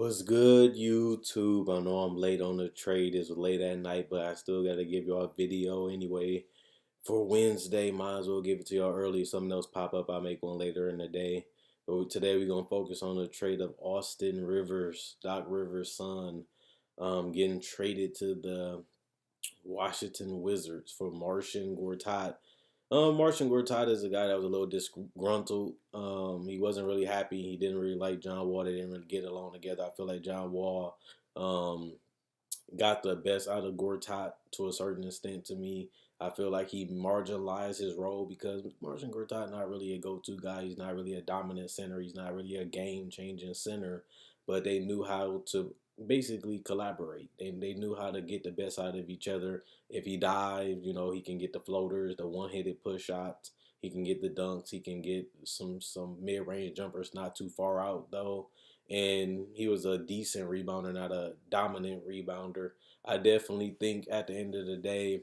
What's good, YouTube? I know I'm late on the trade. It's late at night, but I still got to give y'all a video anyway. For Wednesday, might as well give it to y'all early. If something else pop up, I'll make one later in the day. But today we're going to focus on the trade of Austin Rivers, Doc Rivers' son, getting traded to the Washington Wizards for Marcin Gortat. Marcin Gortat is a guy that was a little disgruntled. He wasn't really happy. He didn't really like John Wall. They didn't really get along together. I feel like John Wall um, got the best out of Gortat to a certain extent to me. I feel like he marginalized his role because Marcin Gortat not really a go-to guy. He's not really a dominant center. He's not really a game-changing center. But they knew how to basically collaborate. They knew how to get the best out of each other. If he dives, he can get the floaters, the one-handed push shots. He can get the dunks. He can get some mid-range jumpers not too far out though. And he was a decent rebounder, not a dominant rebounder. I definitely think at the end of the day,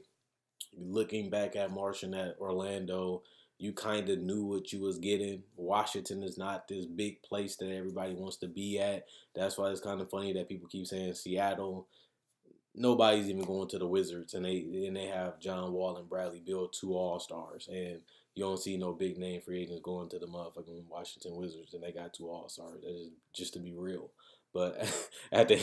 looking back at Martian at Orlando, you kind of knew what you was getting. Washington is not this big place that everybody wants to be at. That's why it's kind of funny that people keep saying Seattle. Nobody's even going to the Wizards, and they have John Wall and Bradley Beal, two All Stars, and you don't see no big name free agents going to the motherfucking Washington Wizards, and they got two All Stars. That is just to be real. But at the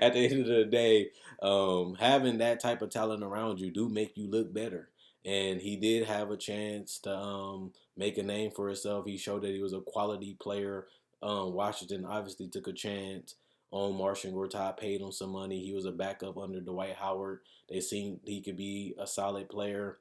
at the end of the day, having that type of talent around you do make you look better. And he did have a chance to make a name for himself. He showed that he was a quality player. Washington obviously took a chance on Marcin Gortat, paid him some money. He was a backup under Dwight Howard. They seen he could be a solid player.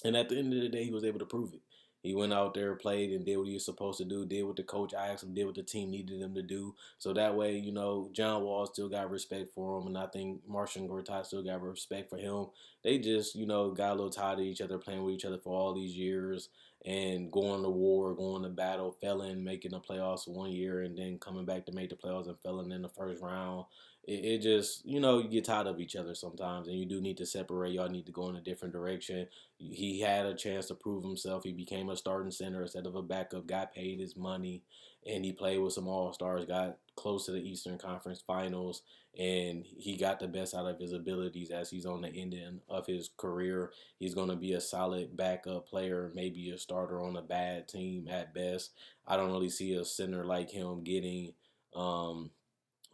And at the end of the day, he was able to prove it. He went out there, played, and did what he was supposed to do, did what the coach asked him, did what the team needed him to do. So that way, John Wall still got respect for him, and I think Marcin Gortat still got respect for him. They just, got a little tired of each other, playing with each other for all these years, and going to war, going to battle, failing, making the playoffs 1 year, and then coming back to make the playoffs and failing in the first round. It just, you get tired of each other sometimes, and you do need to separate. Y'all need to go in a different direction. He had a chance to prove himself. He became a starting center instead of a backup, got paid his money, and he played with some All-Stars, got close to the Eastern Conference Finals, and he got the best out of his abilities as he's on the end of his career. He's going to be a solid backup player, maybe a starter on a bad team at best. I don't really see a center like him getting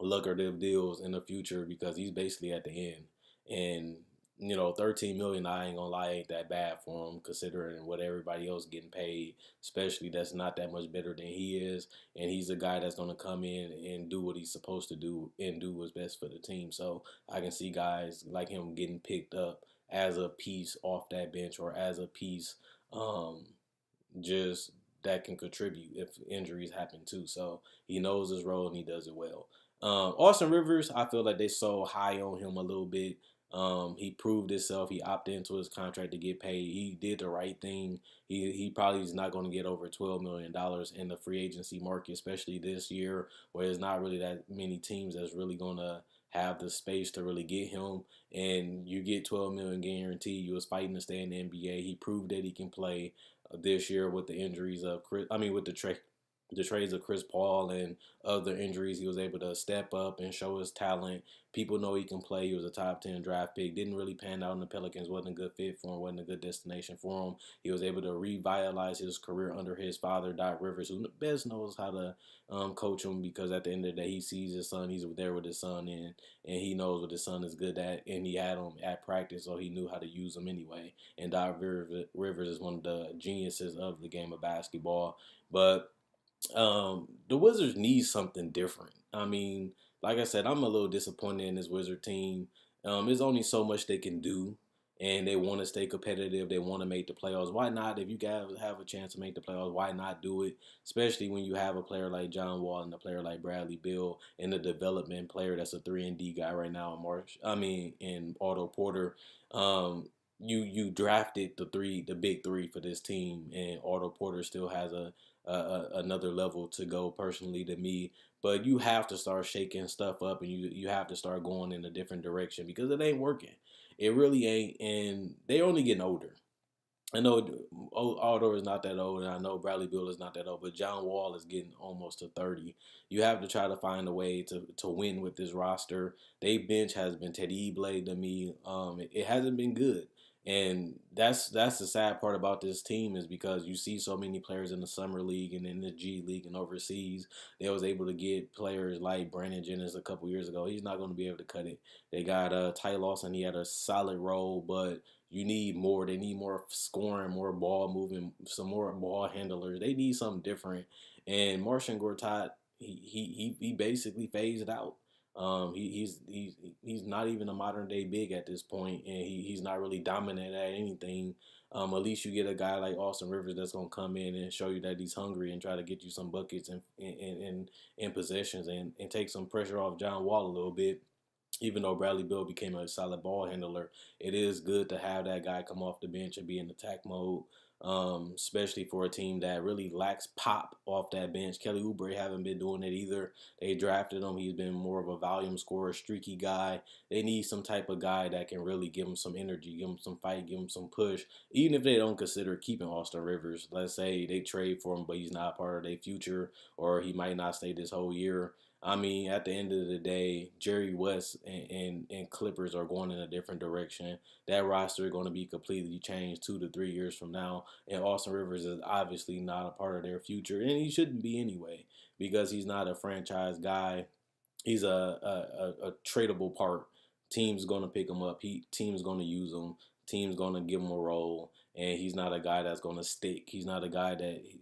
lucrative deals in the future because he's basically at the end. And 13 million, I ain't gonna lie, ain't that bad for him considering what everybody else getting paid, especially that's not that much better than he is. And he's a guy that's gonna come in and do what he's supposed to do and do what's best for the team. So I can see guys like him getting picked up as a piece off that bench or as a piece um, just that can contribute if injuries happen too. So he knows his role and he does it well. Austin Rivers, I feel like they so high on him a little bit. He proved himself. He opted into his contract to get paid. He did the right thing. He probably is not going to get over $12 million in the free agency market, especially this year, where there's not really that many teams that's really going to have the space to really get him. And you get 12 million guaranteed. You was fighting to stay in the NBA. He proved that he can play this year with the injuries of with the trades of Chris Paul and other injuries. He was able to step up and show his talent. People know he can play. He was a top 10 draft pick. Didn't really pan out in the Pelicans. Wasn't a good fit for him. Wasn't a good destination for him. He was able to revitalize his career under his father, Doc Rivers, who best knows how to coach him because at the end of the day, he sees his son. He's there with his son, and he knows what his son is good at. And he had him at practice, so he knew how to use him anyway. And Doc Rivers is one of the geniuses of the game of basketball. But the Wizards need something different. I mean, like I said, I'm a little disappointed in this Wizard team. There's only so much they can do, and they want to stay competitive. They want to make the playoffs. Why not? If you guys have a chance to make the playoffs, why not do it? Especially when you have a player like John Wall and a player like Bradley Beal and a development player that's a 3-and-D guy right now in Otto Porter. You drafted the big three for this team, and Otto Porter still has another level to go personally to me. But you have to start shaking stuff up, and you have to start going in a different direction because it ain't working. It really ain't, and they only getting older. I know Aldo is not that old, and I know Bradley Beal is not that old, but John Wall is getting almost to 30. You have to try to find a way to win with this roster. They bench has been terrible to me. It hasn't been good, and that's the sad part about this team is because you see so many players in the summer league and in the G League and overseas. They was able to get players like Brandon Jennings a couple years ago. He's not going to be able to cut it. They got Ty Lawson. He had a solid role, but you need more. They need more scoring, more ball moving, some more ball handlers. They need something different. And Marcin Gortat, he basically phased out. He's not even a modern day big at this point, and he's not really dominant at anything. At least you get a guy like Austin Rivers that's gonna come in and show you that he's hungry and try to get you some buckets and possessions and take some pressure off John Wall a little bit. Even though Bradley Beal became a solid ball handler, it is good to have that guy come off the bench and be in attack mode, especially for a team that really lacks pop off that bench. Kelly Oubre haven't been doing it either. They drafted him. He's been more of a volume scorer, streaky guy. They need some type of guy that can really give him some energy, give him some fight, give him some push. Even if they don't consider keeping Austin Rivers, let's say they trade for him, but he's not part of their future, or he might not stay this whole year. I mean, at the end of the day, Jerry West and Clippers are going in a different direction. That roster is going to be completely changed 2 to 3 years from now. And Austin Rivers is obviously not a part of their future. And he shouldn't be anyway because he's not a franchise guy. He's a tradable part. Team's going to pick him up. Team's going to use him. Team's going to give him a role. And he's not a guy that's going to stick. He's not a guy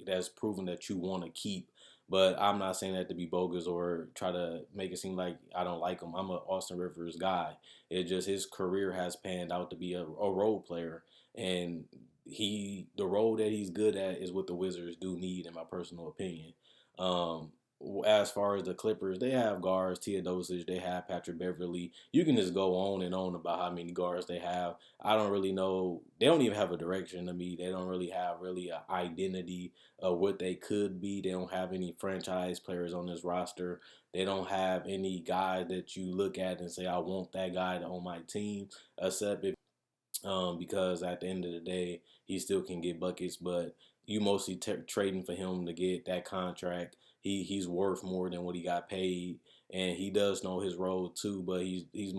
that's proven that you want to keep. But I'm not saying that to be bogus or try to make it seem like I don't like him. I'm an Austin Rivers guy. It's just his career has panned out to be a role player, and the role that he's good at is what the Wizards do need, in my personal opinion. Um, as far as the Clippers, they have guards, Teodosic, they have Patrick Beverly. You can just go on and on about how many guards they have. I don't really know. They don't even have a direction to me. They don't really have really an identity of what they could be. They don't have any franchise players on this roster. They don't have any guy that you look at and say, I want that guy on my team, except if because at the end of the day, he still can get buckets, but you mostly trading for him to get that contract. He's worth more than what he got paid, and he does know his role too. But he's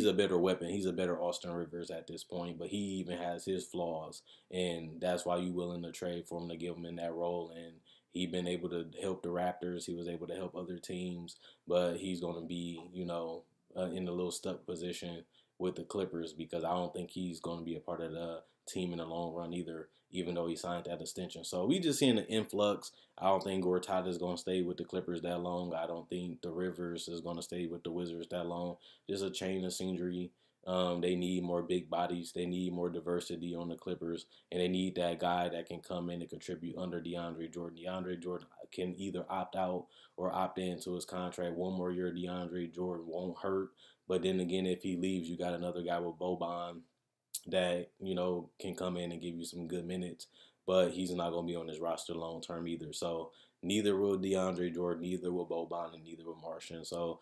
a better weapon. He's a better Austin Rivers at this point, but he even has his flaws, and that's why you willing to trade for him to give him in that role. And he been able to help the Raptors. He was able to help other teams, but he's going to be, in a little stuck position with the Clippers because I don't think he's going to be a part of the team in the long run either, even though he signed that extension. So we just seeing an influx. I don't think Gortat is going to stay with the Clippers that long. I don't think the Rivers is going to stay with the Wizards that long. Just a change of scenery. They need more big bodies. They need more diversity on the Clippers, and they need that guy that can come in and contribute under DeAndre Jordan. DeAndre Jordan can either opt out or opt into his contract. One more year, DeAndre Jordan won't hurt. But then again, if he leaves, you got another guy with Boban that can come in and give you some good minutes. But he's not going to be on this roster long term either. So neither will DeAndre Jordan, neither will Boban, and neither will Martian. So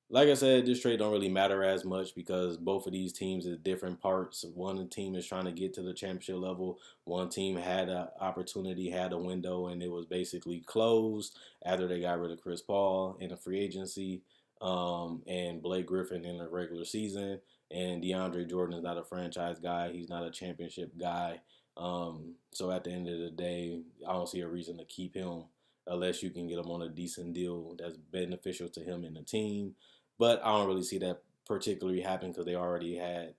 like I said, this trade don't really matter as much because both of these teams is different parts. One team is trying to get to the championship level. One team had an opportunity, had a window, and it was basically closed after they got rid of Chris Paul in a free agency, and Blake Griffin in the regular season. And DeAndre Jordan is not a franchise guy. He's not a championship guy. So at the end of the day, I don't see a reason to keep him unless you can get him on a decent deal that's beneficial to him and the team. But I don't really see that particularly happen because they already had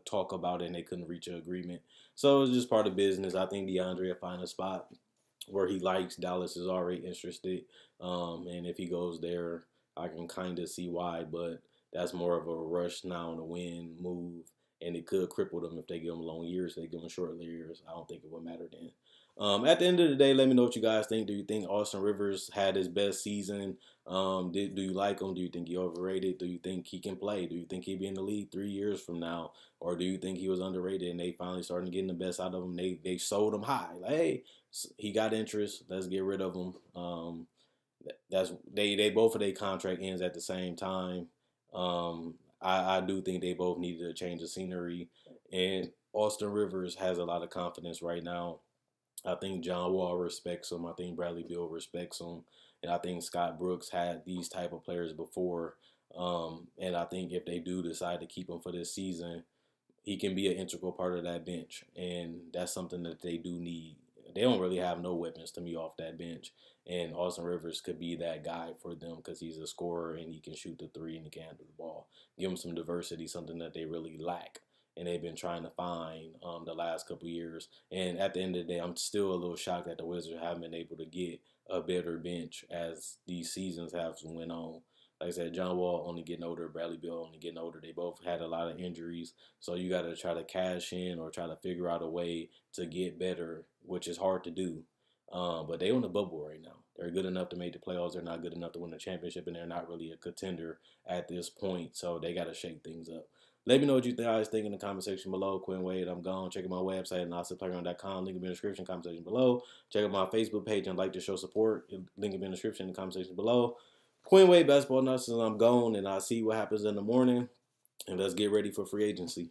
talk about it and they couldn't reach an agreement. So it's just part of business. I think DeAndre will find a spot where he likes. Dallas is already interested. And if he goes there, I can kind of see why. But that's more of a rush now to win move. And it could cripple them if they give them long years. If they give them short years, I don't think it would matter then. At the end of the day, let me know what you guys think. Do you think Austin Rivers had his best season? Do you like him? Do you think he overrated? Do you think he can play? Do you think he'd be in the league 3 years from now? Or do you think he was underrated and they finally started getting the best out of him? They sold him high. Like, hey, he got interest. Let's get rid of him. They both of their contract ends at the same time. I do think they both needed a change of scenery, and Austin Rivers has a lot of confidence right now. I think John Wall respects him. I think Bradley Beal respects him, and I think Scott Brooks had these type of players before. And I think if they do decide to keep him for this season, he can be an integral part of that bench, and that's something that they do need. They don't really have no weapons to me off that bench, and Austin Rivers could be that guy for them because he's a scorer and he can shoot the three and he can handle the ball. Give them some diversity, something that they really lack, and they've been trying to find the last couple years. And at the end of the day, I'm still a little shocked that the Wizards haven't been able to get a better bench as these seasons have went on. Like I said, John Wall only getting older, Bradley Beal only getting older. They both had a lot of injuries, so you got to try to cash in or try to figure out a way to get better, which is hard to do. But they on the bubble right now. They're good enough to make the playoffs. They're not good enough to win the championship, and they're not really a contender at this point. So they got to shake things up. Let me know what you guys think in the comment section below. Quinn Wade, I'm gone. Check out my website at NasaPlayground.com. Link in the description, comment section below. Check out my Facebook page and like to show support. Link in the description in the comment section below. Quinn Wade, Basketball Nonsense, I'm gone, and I'll see what happens in the morning. And let's get ready for free agency.